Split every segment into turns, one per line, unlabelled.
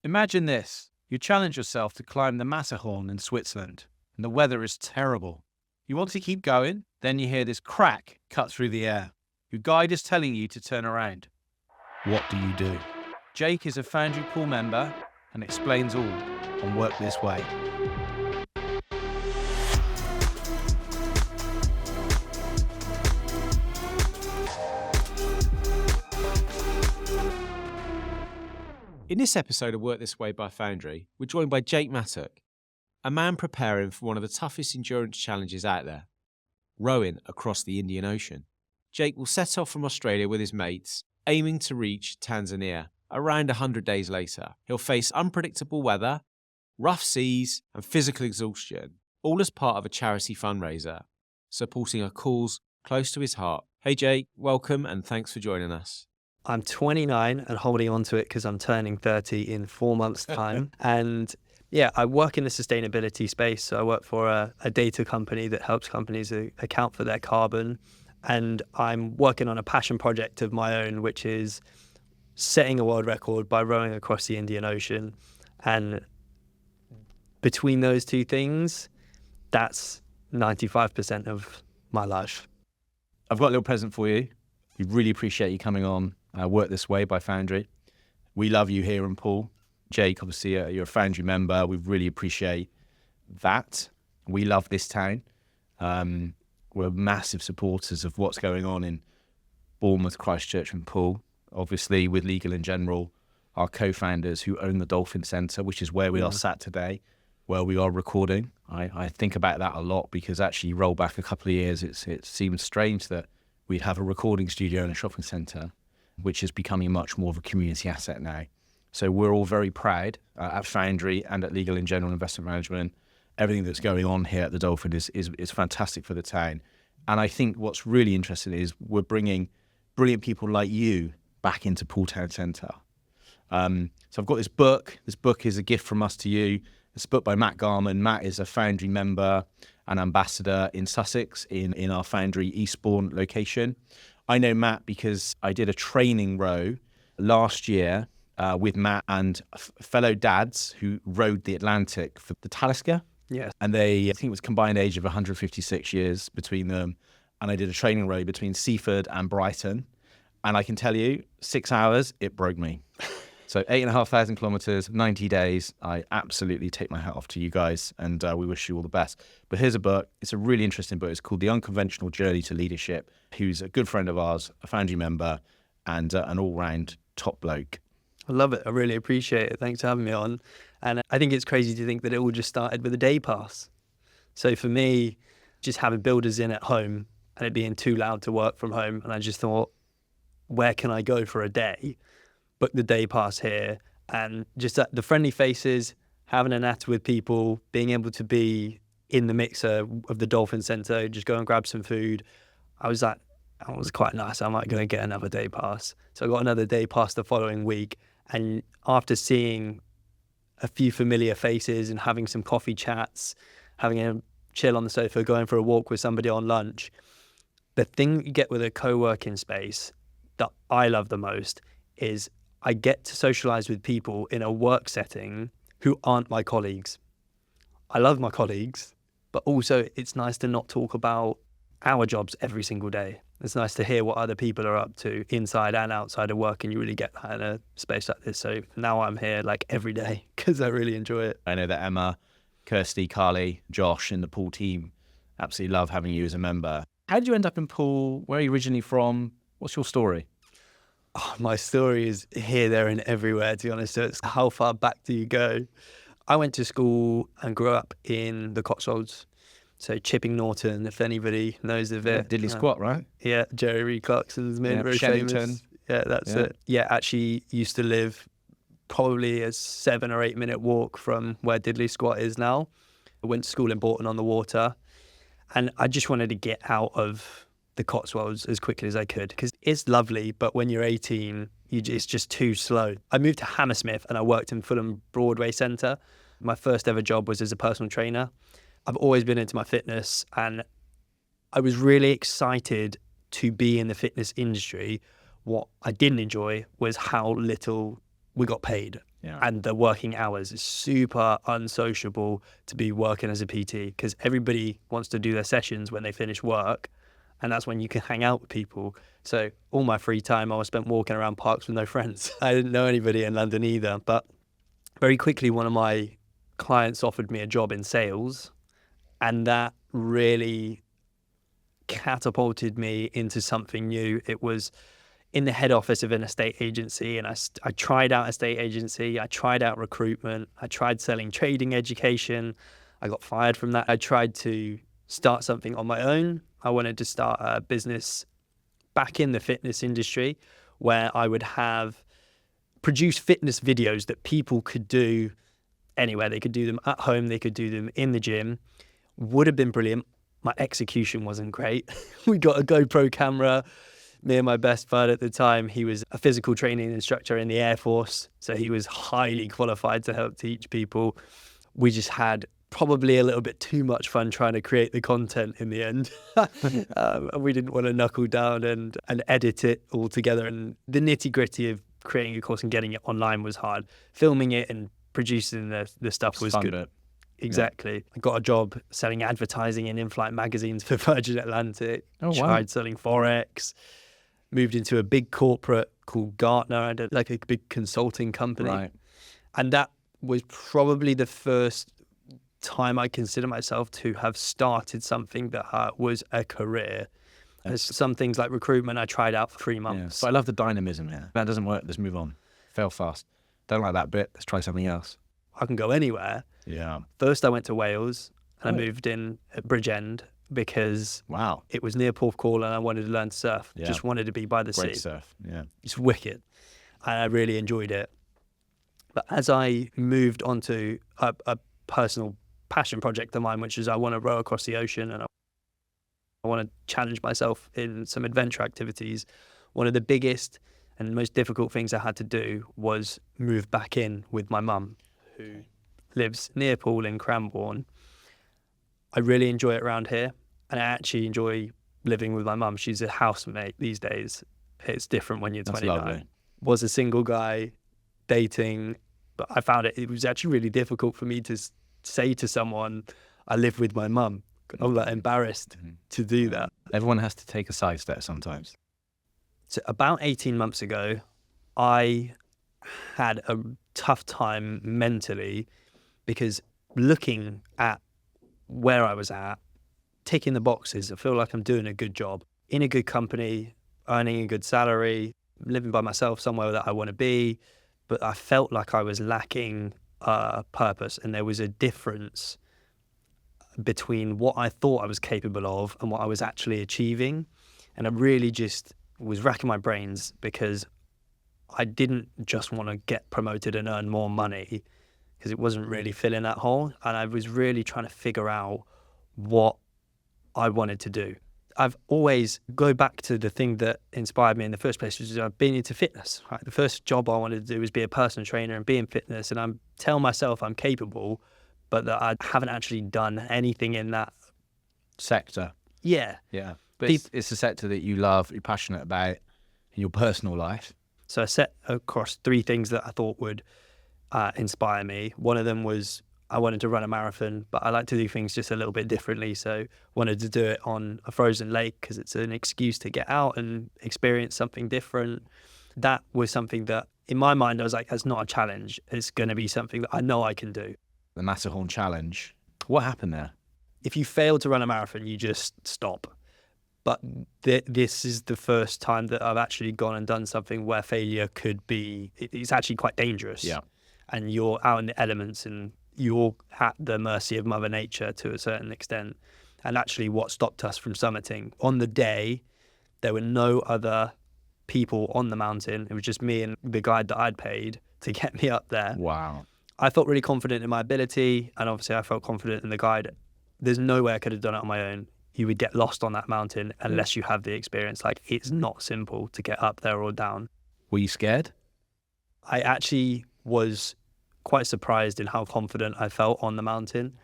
Imagine this. You challenge yourself to climb the Matterhorn in Switzerland, and the weather is terrible. You want to keep going, then you hear this crack cut through the air. Your guide is telling you to turn around. What do you do? Jake is a Foundry pool member and explains all on Work This Way.
In this episode of Work This Way by Foundry, we're joined by Jake Mattock, a man preparing for one of the toughest endurance challenges out there, rowing across the Indian Ocean. Jake will set off from Australia with his mates, aiming to reach Tanzania around 100 days later. He'll face unpredictable weather, rough seas, and physical exhaustion, all as part of a charity fundraiser, supporting a cause close to his heart. Hey Jake, welcome and thanks for joining us.
I'm 29 and holding on to it because I'm turning 30 in 4 months' time. And yeah, I work in the sustainability space. So I work for a data company that helps companies account for their carbon. And I'm working on a passion project of my own, which is setting a world record by rowing across the Indian Ocean. And between those two things, that's 95% of my life.
I've got a little present for you. We really appreciate you coming on Work This Way by Foundry. We love you here in Poole. Jake, obviously, you're a Foundry member. We really appreciate that. We love this town. We're massive supporters of what's going on in Bournemouth, Christchurch and Poole. Obviously, with Legal in General, our co-founders who own the Dolphin Centre, which is where we are sat today, where we are recording. I think about that a lot because actually, you roll back a couple of years, it seems strange that we'd have a recording studio in a shopping centre, which is becoming much more of a community asset now. So we're all very proud at Foundry and at Legal in General Investment Management. Everything that's going on here at the Dolphin is fantastic for the town. And I think what's really interesting is we're bringing brilliant people like you back into Poole Town Centre. So I've got this book. This book is a gift from us to you. It's a book by Matt Garman. Matt is a Foundry member and ambassador in Sussex in our Foundry Eastbourne location. I know Matt because I did a training row last year with Matt and fellow dads who rowed the Atlantic for the Talisker.
Yes.
And I think it was combined age of 156 years between them. And I did a training row between Seaford and Brighton. And I can tell you, 6 hours, it broke me. So 8,500 kilometres, 90 days. I absolutely take my hat off to you guys and we wish you all the best. But here's a book. It's a really interesting book. It's called The Unconventional Journey to Leadership. Who's a good friend of ours, a Foundry member and an all-round top bloke.
I love it. I really appreciate it. Thanks for having me on. And I think it's crazy to think that it all just started with a day pass. So for me, just having builders in at home and it being too loud to work from home. And I just thought, where can I go for a day? Book the day pass here, and just the friendly faces, having a natter with people, being able to be in the mixer of the Dolphin Centre, just go and grab some food. I was like, that was quite nice. I might go and get another day pass. So I got another day pass the following week. And after seeing a few familiar faces and having some coffee chats, having a chill on the sofa, going for a walk with somebody on lunch, the thing you get with a co-working space that I love the most is I get to socialize with people in a work setting who aren't my colleagues. I love my colleagues, but also it's nice to not talk about our jobs every single day. It's nice to hear what other people are up to inside and outside of work, and you really get that in a space like this. So now I'm here like every day because I really enjoy it.
I know that Emma, Kirsty, Carly, Josh and the Poole team absolutely love having you as a member. How did you end up in Poole? Where are you originally from? What's your story?
Oh, my story is here, there and everywhere, to be honest. So it's how far back do you go? I went to school and grew up in the Cotswolds. So Chipping Norton, if anybody knows of it.
Diddley Squat, right?
Yeah, Jerry Reed Clarkson's made very
Shellington.
famous. Yeah, that's it. Yeah, actually used to live probably a 7 or 8 minute walk from where Diddley Squat is now. I went to school in Bourton on the Water, and I just wanted to get out of the Cotswolds as quickly as I could because it's lovely, but when you're 18, it's just too slow. I moved to Hammersmith and I worked in Fulham Broadway Centre. My first ever job was as a personal trainer. I've always been into my fitness, and I was really excited to be in the fitness industry. What I didn't enjoy was how little we got paid.
Yeah.
And the working hours is super unsociable to be working as a PT, because everybody wants to do their sessions when they finish work, and that's when you can hang out with people. So all my free time I was spent walking around parks with no friends. I didn't know anybody in London either. But very quickly, one of my clients offered me a job in sales, and that really catapulted me into something new. It was in the head office of an estate agency, and I tried out estate agency, I tried out recruitment, I tried selling trading education. I got fired from that. I tried to start something on my own. I wanted to start a business back in the fitness industry where I would have produced fitness videos that people could do anywhere. They could do them at home, they could do them in the gym. Would have been brilliant. My execution wasn't great. We got a GoPro camera. Me and my best bud at the time, he was a physical training instructor in the Air Force, so he was highly qualified to help teach people. We just had probably a little bit too much fun trying to create the content in the end. And we didn't want to knuckle down and edit it all together. And the nitty-gritty of creating a course and getting it online was hard. Filming it and producing the stuff was good.
Bit.
Exactly. Yeah. I got a job selling advertising in in-flight magazines for Virgin Atlantic.
Oh, wow.
Tried selling Forex. Moved into a big corporate called Gartner. I had like a big consulting company.
Right.
And that was probably the first time I consider myself to have started something that was a career. There's some things like recruitment I tried out for 3 months.
Yeah. So I love the dynamism here. That doesn't work. Let's move on. Fail fast. Don't like that bit. Let's try something else.
I can go anywhere.
Yeah.
First I went to Wales and I moved in at Bridgend because
Wow.
it was near Porthcawl and I wanted to learn to surf.
Yeah.
Just wanted to be by the
Great
sea.
surf. Yeah.
It's wicked. And I really enjoyed it. But as I moved on to a personal passion project of mine, which is I want to row across the ocean and I want to challenge myself in some adventure activities, one of the biggest and most difficult things I had to do was move back in with my mum, who lives near Poole in Cranbourne. I really enjoy it around here, and I actually enjoy living with my mum. She's a housemate these days. It's different when you're 29.
Lovely.
Was a single guy dating, but I found it was actually really difficult for me to say to someone, I live with my mum. I'm like embarrassed to do that.
Everyone has to take a side step sometimes.
So about 18 months ago, I had a tough time mentally because looking at where I was at, ticking the boxes, I feel like I'm doing a good job in a good company, earning a good salary, living by myself somewhere that I want to be. But I felt like I was lacking purpose, and there was a difference between what I thought I was capable of and what I was actually achieving. And I really just was racking my brains because I didn't just want to get promoted and earn more money because it wasn't really filling that hole. And I was really trying to figure out what I wanted to do. I've always go back to the thing that inspired me in the first place, which is I've been into fitness. Right? The first job I wanted to do was be a personal trainer and be in fitness. And I tell myself I'm capable, but that I haven't actually done anything in that
sector.
Yeah.
Yeah. But it's a sector that you love, you're passionate about in your personal life.
So I set across 3 things that I thought would inspire me. One of them was I wanted to run a marathon, but I like to do things just a little bit differently. So wanted to do it on a frozen lake because it's an excuse to get out and experience something different. That was something that in my mind, I was like, that's not a challenge. It's going to be something that I know I can do.
The Matterhorn challenge. What happened there?
If you fail to run a marathon, you just stop. But this is the first time that I've actually gone and done something where failure could be, it's actually quite dangerous.
Yeah.
And you're out in the elements and you're at the mercy of Mother Nature to a certain extent. And actually what stopped us from summiting, on the day, there were no other people on the mountain. It was just me and the guide that I'd paid to get me up there.
Wow.
I felt really confident in my ability, and obviously I felt confident in the guide. There's no way I could have done it on my own. You would get lost on that mountain unless you have the experience. Like, it's not simple to get up there or down.
Were you scared?
I actually was quite surprised in how confident I felt on the mountain.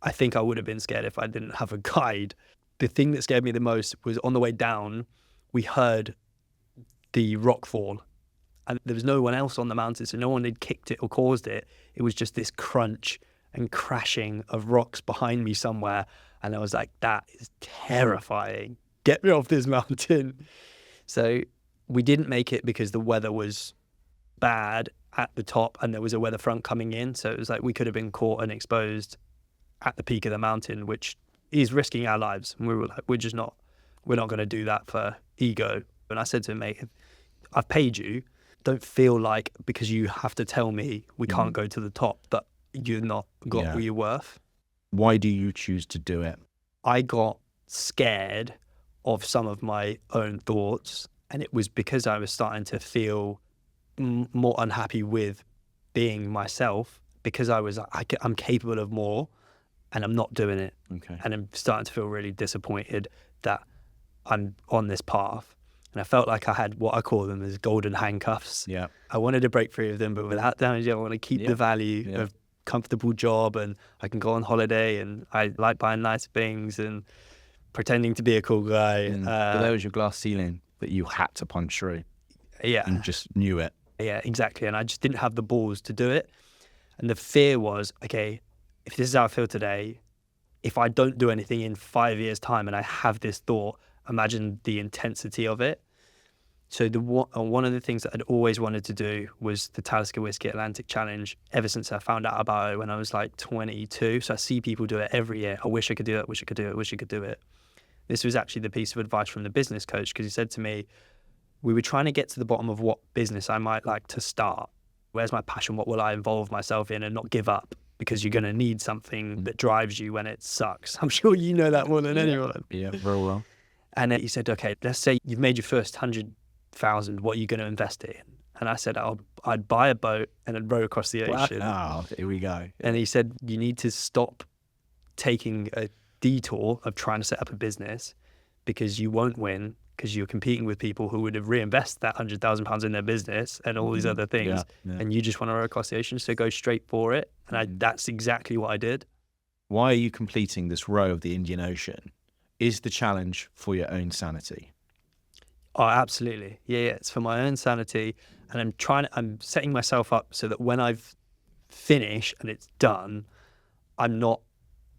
I think I would have been scared if I didn't have a guide. The thing that scared me the most was on the way down, we heard the rock fall. and there was no one else on the mountain, so no one had kicked it or caused it. It was just this crunch and crashing of rocks behind me somewhere, and I was like, that is terrifying. Get me off this mountain. So we didn't make it because the weather was bad at the top and there was a weather front coming in, so it was like we could have been caught and exposed at the peak of the mountain, which is risking our lives. And we were like, we're not going to do that for ego. And I said to him, mate, I've paid you. Don't feel like because you have to tell me we can't go to the top that you're not got what you're worth.
Why do you choose to do it?
I got scared of some of my own thoughts, and it was because I was starting to feel more unhappy with being myself, because I was I'm capable of more and I'm not doing it.
Okay.
And I'm starting to feel really disappointed that I'm on this path. And I felt like I had what I call them as golden handcuffs.
Yeah.
I wanted to break free of them, but without damaging, I want to keep the value of comfortable job, and I can go on holiday, and I like buying nice things and pretending to be a cool guy.
But there was your glass ceiling that you had to punch through.
Yeah.
And just knew it.
Yeah, exactly. And I just didn't have the balls to do it. And the fear was, okay, if this is how I feel today, if I don't do anything in 5 years' time and I have this thought, imagine the intensity of it. So one of the things that I'd always wanted to do was the Talisker Whiskey Atlantic Challenge ever since I found out about it when I was like 22. So I see people do it every year. I wish I could do it, wish I could do it, wish I could do it. This was actually the piece of advice from the business coach, because he said to me, we were trying to get to the bottom of what business I might like to start. Where's my passion? What will I involve myself in, and not give up? Because you're going to need something that drives you when it sucks. I'm sure you know that more than anyone.
Yeah, very well.
And he said, okay, let's say you've made your first 100,000. What are you going to invest it in? And I said, I'd buy a boat and I'd row across the ocean.
Oh, here we go.
And he said, you need to stop taking a detour of trying to set up a business, because you won't win, because you're competing with people who would have reinvested that £100,000 in their business and all these other things. And you just want to row across the ocean, so go straight for it. And that's exactly what I did.
Why are you completing this row of the Indian Ocean? Is the challenge for your own sanity?
Oh, absolutely. Yeah, it's for my own sanity. And I'm setting myself up so that when I've finished and it's done, I'm not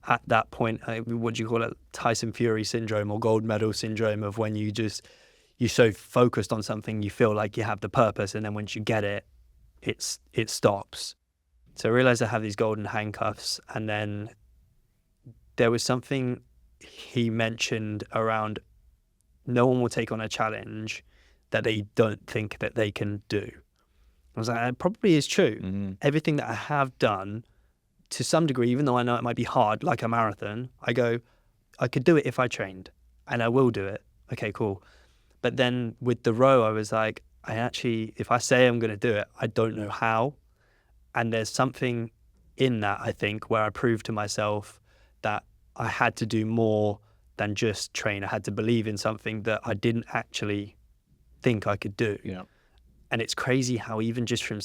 at that point, what do you call it? Tyson Fury syndrome or gold medal syndrome, of when you're so focused on something, you feel like you have the purpose. And then once you get it, it stops. So I realized I have these golden handcuffs. And then there was something he mentioned around, no one will take on a challenge that they don't think that they can do. I was like, it probably is true. Everything that I have done, to some degree, even though I know it might be hard, like a marathon, I go, I could do it if I trained, and I will do it. Okay, cool. But then with the row, I was like, if I say I'm going to do it, I don't know how. And there's something in that, I think, where I proved to myself that I had to do more than just train. I had to believe in something that I didn't actually think I could do.
Yeah.
And it's crazy how even just from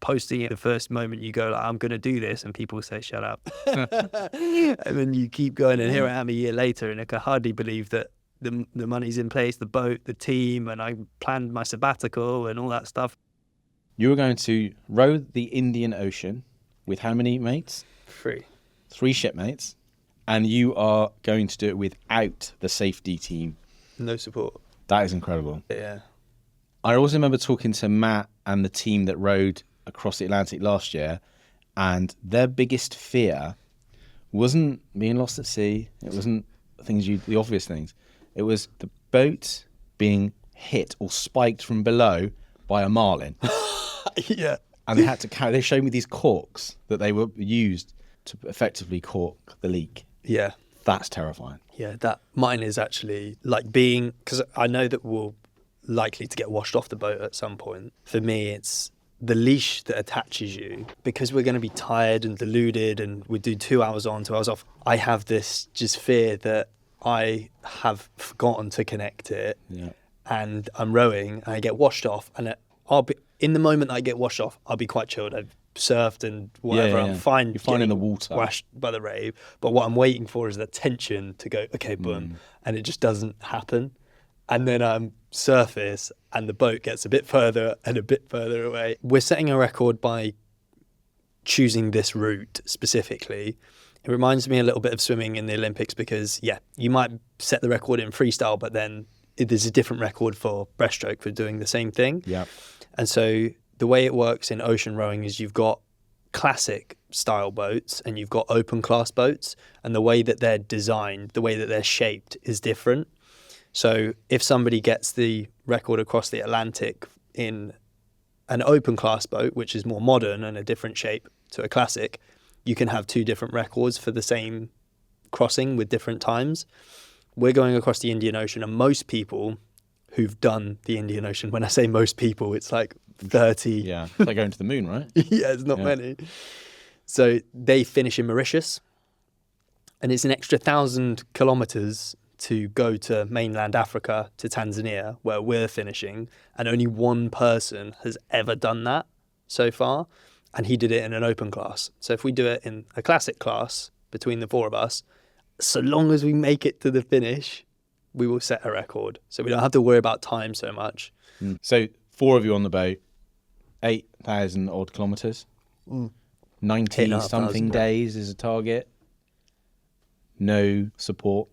posting it the first moment, you go like, I'm going to do this, and people say, shut up. And then you keep going, and here I am a year later, and I can hardly believe that the money's in place, the boat, the team, and I planned my sabbatical and all that stuff.
You were going to row the Indian Ocean with how many mates? 3 shipmates. And you are going to do it without the safety team.
No support.
That is incredible.
Yeah.
I also remember talking to Matt and the team that rowed across the Atlantic last year, and their biggest fear wasn't being lost at sea. It wasn't the obvious things. It was the boat being hit or spiked from below by a marlin.
Yeah.
And they showed me these corks that they were used to effectively cork the leak.
Yeah.
That's terrifying.
Yeah, mine is actually like because I know that we're likely to get washed off the boat at some point. For me, it's the leash that attaches you, because we're going to be tired and deluded, and we do 2 hours on, 2 hours off. I have this just fear that I have forgotten to connect it, and I'm rowing and I get washed off, and I'll be in the moment that I get washed off, I'll be quite chilled. I've surfed and whatever. I'm fine.
You're fine in the water.
Washed by the wave. But what I'm waiting for is the tension to go, okay, boom. And it just doesn't happen. And then I'm surface and the boat gets a bit further and a bit further away. We're setting a record by choosing this route specifically. It reminds me a little bit of swimming in the Olympics because, you might set the record in freestyle, but then there's a different record for breaststroke for doing the same thing.
Yeah.
And so the way it works in ocean rowing is you've got classic style boats and you've got open class boats, and the way that they're designed, the way that they're shaped is different. So if somebody gets the record across the Atlantic in an open class boat, which is more modern and a different shape to a classic, you can have two different records for the same crossing with different times. We're going across the Indian Ocean, and most people who've done the Indian Ocean, when I say most people, it's like 30.
Yeah, it's like going to the moon, right?
Yeah, it's not many. So they finish in Mauritius, and it's an extra 1,000 kilometers to go to mainland Africa, to Tanzania, where we're finishing, and only one person has ever done that so far, and he did it in an open class. So if we do it in a classic class between the four of us, so long as we make it to the finish, we will set a record. So we don't have to worry about time so much.
So 4 of you on the boat, 8,000 odd kilometers, 90 something days is a target. No support.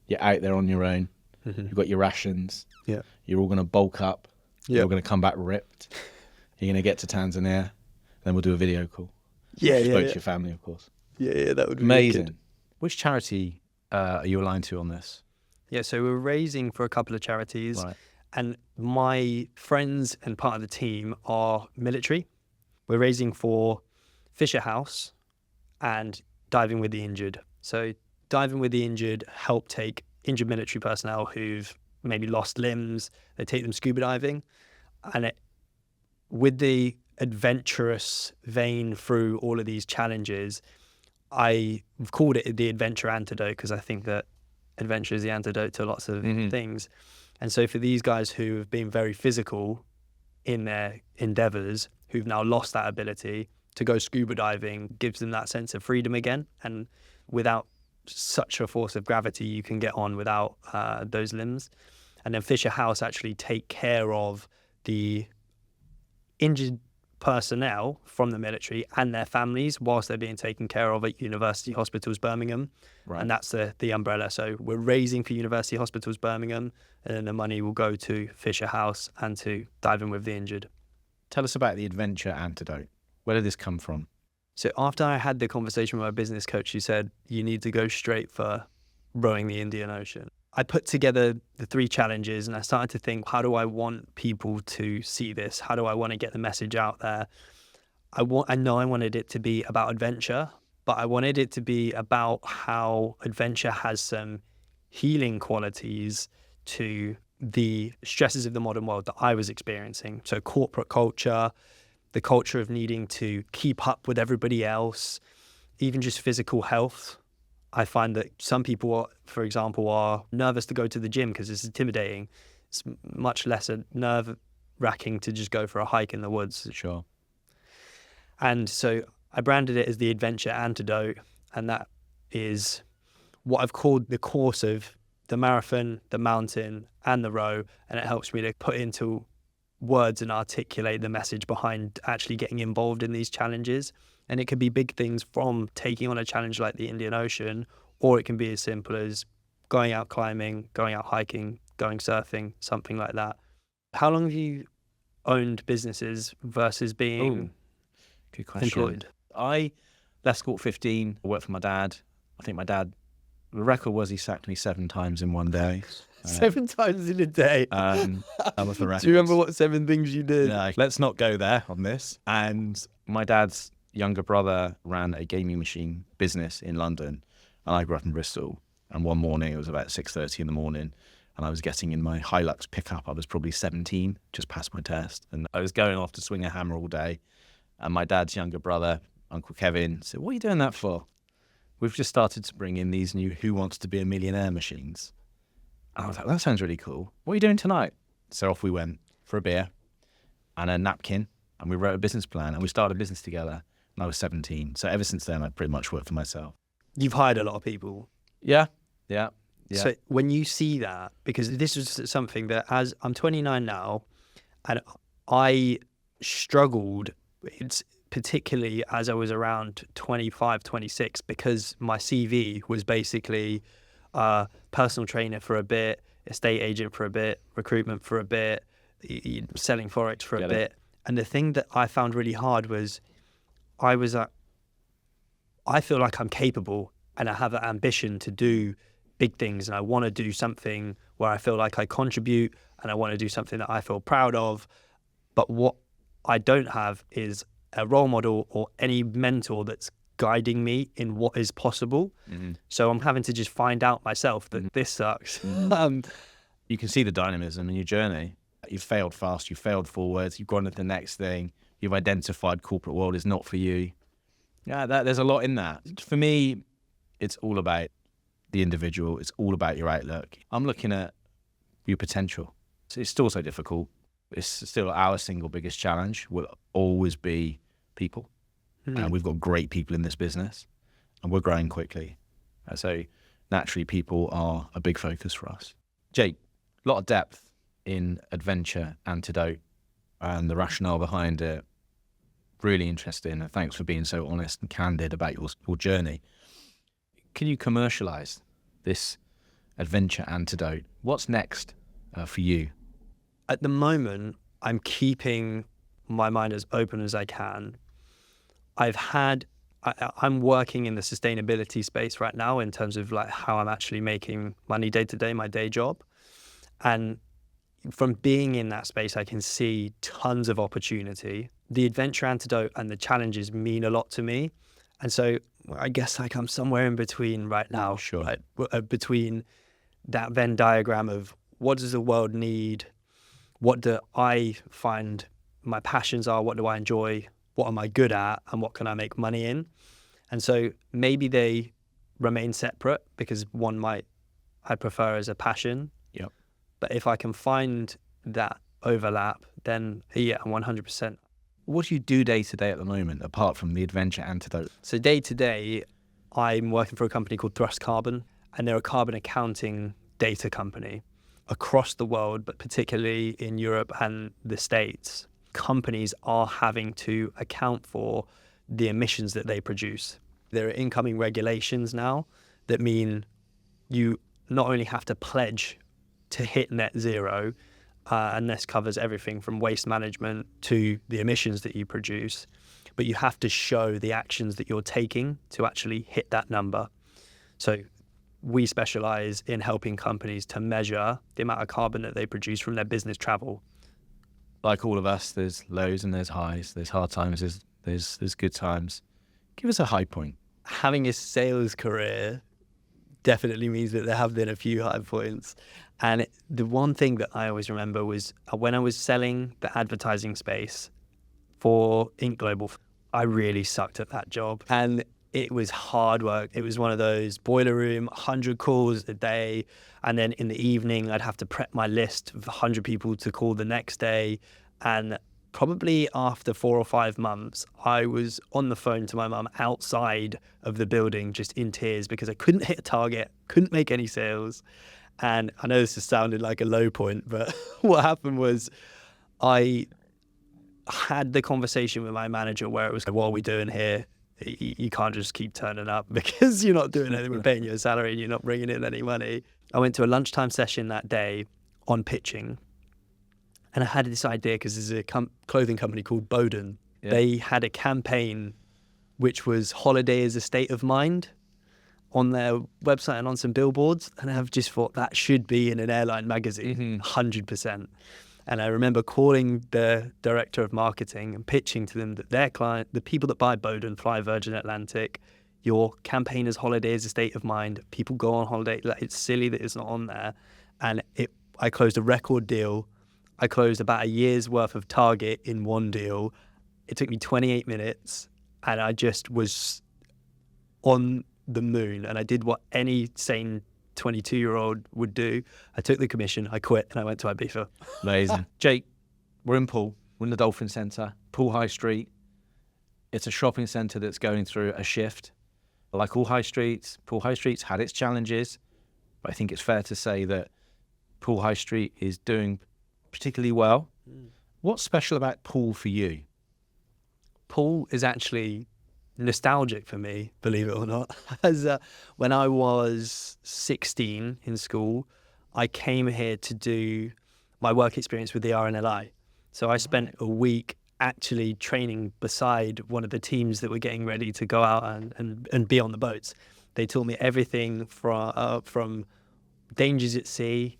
You're out there on your own. You've got your rations.
Yeah.
You're all going to bulk up.
Yeah.
You're going to come back ripped. You're going to get to Tanzania. Then we'll do a video call.
Yeah,
Spoke to your family, of course.
Yeah, that would be
amazing.
Good.
Which charity are you aligned to on this?
Yeah, so we're raising for a couple of charities.
Right.
And my friends and part of the team are military. We're raising for Fisher House and Diving with the Injured. So Diving with the Injured help take injured military personnel who've maybe lost limbs. They take them scuba diving. And with the adventurous vein through all of these challenges, I've called it the adventure antidote because I think that adventure is the antidote to lots of things. And so for these guys who have been very physical in their endeavors, who've now lost that ability to go scuba diving, gives them that sense of freedom again. And without such a force of gravity, you can get on without those limbs. And then Fisher House actually take care of the injured personnel from the military and their families whilst they're being taken care of at University Hospitals Birmingham. Right. And that's the umbrella. So we're raising for University Hospitals Birmingham, and then the money will go to Fisher House and to Diving with the Injured.
Tell us about the adventure antidote. Where did this come from?
So after I had the conversation with my business coach, who said, you need to go straight for rowing the Indian Ocean, I put together the 3 challenges and I started to think, how do I want people to see this? How do I want to get the message out there? I know I wanted it to be about adventure, but I wanted it to be about how adventure has some healing qualities to the stresses of the modern world that I was experiencing. So corporate culture, the culture of needing to keep up with everybody else, even just physical health. I find that some people, for example, are nervous to go to the gym because it's intimidating. It's much less nerve-wracking to just go for a hike in the woods.
Sure.
And so I branded it as the adventure antidote, and that is what I've called the course of the marathon, the mountain, and the row, and it helps me to put into words and articulate the message behind actually getting involved in these challenges. And it could be big things from taking on a challenge like the Indian Ocean, or it can be as simple as going out climbing, going out hiking, going surfing, something like that. How long have you owned businesses versus being
good question.
employed?
I left school at 15. I worked for my dad. I think my dad, the record was he sacked me 7 times in one day.
7 times in a day?
That was the record.
Do you remember what 7 things you did?
No, let's not go there on this. And my dad's younger brother ran a gaming machine business in London, and I grew up in Bristol. And one morning, it was about 6:30 in the morning, and I was getting in my Hilux pickup. I was probably 17, just passed my test, and I was going off to swing a hammer all day. And my dad's younger brother, Uncle Kevin, said, "What are you doing that for? We've just started to bring in these new Who Wants to Be a Millionaire machines." And I was like, "That sounds really cool. What are you doing tonight?" So off we went for a beer and a napkin, and we wrote a business plan, and we started a business together. And I was 17. So ever since then, I've pretty much worked for myself.
You've hired a lot of people.
Yeah. Yeah.
So when you see that, because this is something that, as I'm 29 now, and I struggled, it's particularly as I was around 25, 26, because my CV was basically personal trainer for a bit, estate agent for a bit, recruitment for a bit, selling Forex for a bit. And the thing that I found really hard was I feel like I'm capable and I have an ambition to do big things, and I want to do something where I feel like I contribute, and I want to do something that I feel proud of. But what I don't have is a role model or any mentor that's guiding me in what is possible.
Mm-hmm.
So I'm having to just find out myself that this sucks.
You can see the dynamism in your journey. You've failed fast, you've failed forwards, you've gone to the next thing, you've identified corporate world is not for you. Yeah, there's a lot in that. For me, it's all about the individual. It's all about your outlook. I'm looking at your potential. It's still so difficult. It's still our single biggest challenge will always be people. And we've got great people in this business and we're growing quickly. So naturally, people are a big focus for us. Jake, a lot of depth in adventure, antidote, and the rationale behind it. Really interesting. And thanks for being so honest and candid about your journey. Can you commercialize this adventure antidote? What's next for you?
At the moment, I'm keeping my mind as open as I can. I'm working in the sustainability space right now in terms of like how I'm actually making money day to day, my day job. And from being in that space, I can see tons of opportunity. The adventure antidote and the challenges mean a lot to me. And so I guess like I'm somewhere in between right now.
Sure.
Right? Between that Venn diagram of what does the world need? What do I find my passions are? What do I enjoy? What am I good at? And what can I make money in? And so maybe they remain separate because one I prefer as a passion.
Yep.
But if I can find that overlap, then yeah, 100%.
What do you do day to day at the moment, apart from the adventure antidote?
So day to day, I'm working for a company called Thrust Carbon, and they're a carbon accounting data company across the world, but particularly in Europe and the States. Companies are having to account for the emissions that they produce. There are incoming regulations now that mean you not only have to pledge to hit net zero, and this covers everything from waste management to the emissions that you produce, but you have to show the actions that you're taking to actually hit that number. So we specialize in helping companies to measure the amount of carbon that they produce from their business travel.
Like all of us, there's lows and there's highs, there's hard times, there's good times. Give us a high point.
Having a sales career definitely means that there have been a few high points. And the one thing that I always remember was when I was selling the advertising space for Ink Global, I really sucked at that job. And it was hard work. It was one of those boiler room, 100 calls a day. And then in the evening, I'd have to prep my list of 100 people to call the next day. And probably after 4 or 5 months, I was on the phone to my mum outside of the building, just in tears because I couldn't hit a target, couldn't make any sales. And I know this is sounding like a low point, but what happened was I had the conversation with my manager where it was, what are we doing here? You can't just keep turning up because you're not doing anything. We're paying you a salary and you're not bringing in any money. I went to a lunchtime session that day on pitching. And I had this idea because there's a clothing company called Bowden. Yeah. They had a campaign which was holiday as a state of mind on their website and on some billboards. And I've just thought that should be in an airline magazine, 100%. And I remember calling the director of marketing and pitching to them that their client, the people that buy Bowden, fly Virgin Atlantic, your campaign is holiday as a state of mind. People go on holiday. It's silly that it's not on there. And I closed a record deal. I closed about a year's worth of target in one deal. It took me 28 minutes and I just was on the moon, and I did what any sane 22-year-old would do. I took the commission, I quit, and I went to Ibiza.
Amazing. Jake, we're in Poole. We're in the Dolphin Centre, Poole High Street. It's a shopping centre that's going through a shift. Like all high streets, Poole High Street's had its challenges. but I think it's fair to say that Poole High Street is doing particularly well. What's special about Poole for you?
Poole is actually nostalgic for me, believe it or not. As when I was 16 in school, I came here to do my work experience with the RNLI. So I spent a week actually training beside one of the teams that were getting ready to go out and be on the boats. They taught me everything from dangers at sea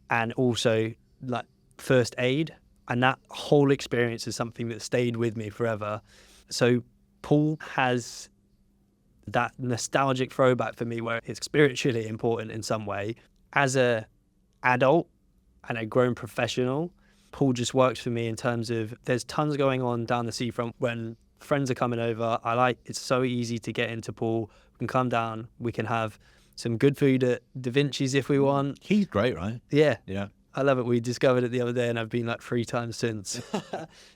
and also like first aid. And that whole experience is something that stayed with me forever. So Poole has that nostalgic throwback for me where it's spiritually important in some way. As a adult and a grown professional, Poole just works for me in terms of there's tons going on down the seafront when friends are coming over. It's so easy to get into Poole. We can come down, we can have some good food at Da Vinci's if we want.
He's great, right?
Yeah.
Yeah.
I love it. We discovered it the other day and I've been like 3 times since.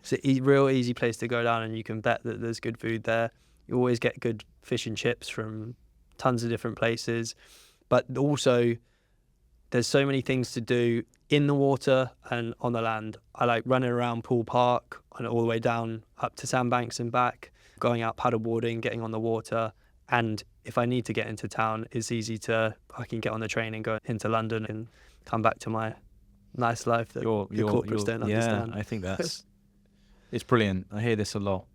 It's a real easy place to go down and you can bet that there's good food there. You always get good fish and chips from tons of different places. But also there's so many things to do in the water and on the land. I like running around Poole Park and all the way down up to Sandbanks and back, going out paddleboarding, getting on the water. And if I need to get into town, it's easy I can get on the train and go into London and come back to my nice life that your corporates don't understand.
Yeah, I think it's brilliant. I hear this a lot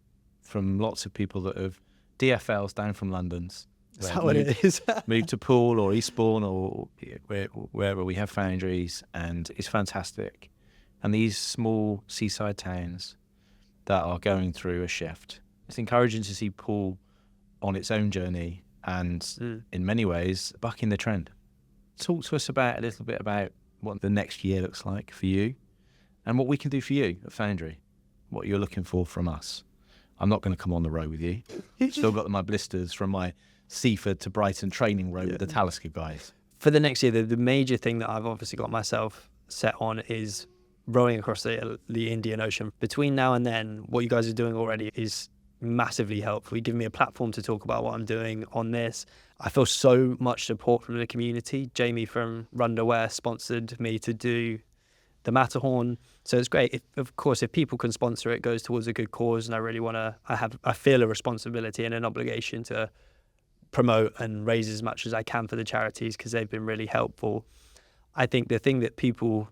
from lots of people that have DFLs down from London's.
Is that what it is?
Moved to Poole or Eastbourne or wherever we have foundries, and it's fantastic. And these small seaside towns that are going through a shift. It's encouraging to see Poole on its own journey and in many ways bucking the trend. Talk to us a little bit about what the next year looks like for you and what we can do for you at Foundry, what you're looking for from us. I'm not going to come on the road with you. Still got my blisters from my Seaford to Brighton training road with the Talisker guys.
For the next year, the major thing that I've obviously got myself set on is rowing across the Indian Ocean. Between now and then, what you guys are doing already is massively helpful. You give me a platform to talk about what I'm doing on this. I feel so much support from the community. Jamie from Runderwear sponsored me to do the Matterhorn. So it's great. Of course, if people can sponsor it, it goes towards a good cause. And I really want to, I feel a responsibility and an obligation to promote and raise as much as I can for the charities because they've been really helpful. I think the thing that people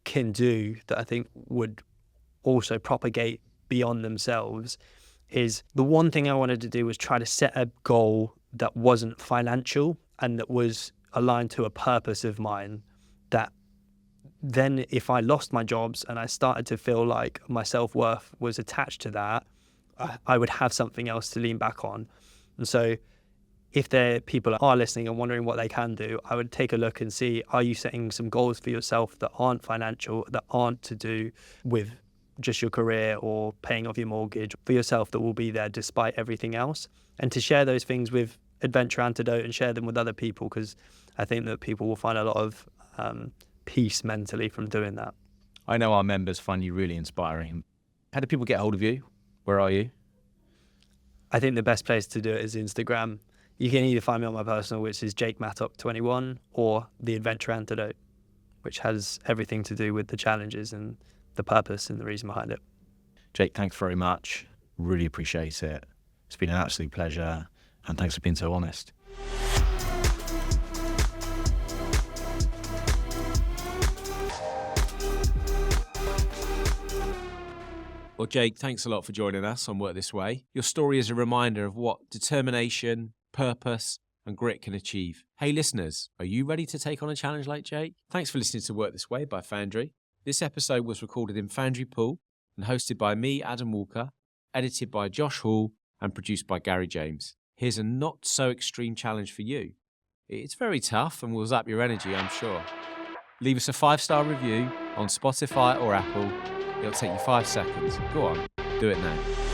can do that I think would also propagate beyond themselves is the one thing I wanted to do was try to set a goal that wasn't financial and that was aligned to a purpose of mine, that then if I lost my jobs and I started to feel like my self-worth was attached to that, I would have something else to lean back on. And so if people are listening and wondering what they can do, I would take a look and see, are you setting some goals for yourself that aren't financial, that aren't to do with just your career or paying off your mortgage for yourself, that will be there despite everything else, and to share those things with Adventure Antidote and share them with other people, because I think that people will find a lot of peace mentally from doing that.
I know our members find you really inspiring. How do people get hold of you? Where are you?
I think the best place to do it is Instagram. You can either find me on my personal, which is Jake Mattock 21, or the Adventure Antidote, which has everything to do with the challenges and the purpose and the reason behind it.
Jake, thanks very much. Really appreciate it. It's been an absolute pleasure, and thanks for being so honest.
Well, Jake, thanks a lot for joining us on Work This Way. Your story is a reminder of what determination, purpose, and grit can achieve. Hey, listeners, are you ready to take on a challenge like Jake? Thanks for listening to Work This Way by Foundry. This episode was recorded in Foundry Poole and hosted by me, Adam Walker, edited by Josh Hall, and produced by Gary James. Here's a not-so-extreme challenge for you. It's very tough and will zap your energy, I'm sure. Leave us a 5-star review on Spotify or Apple. It'll take you 5 seconds. Go on, do it now.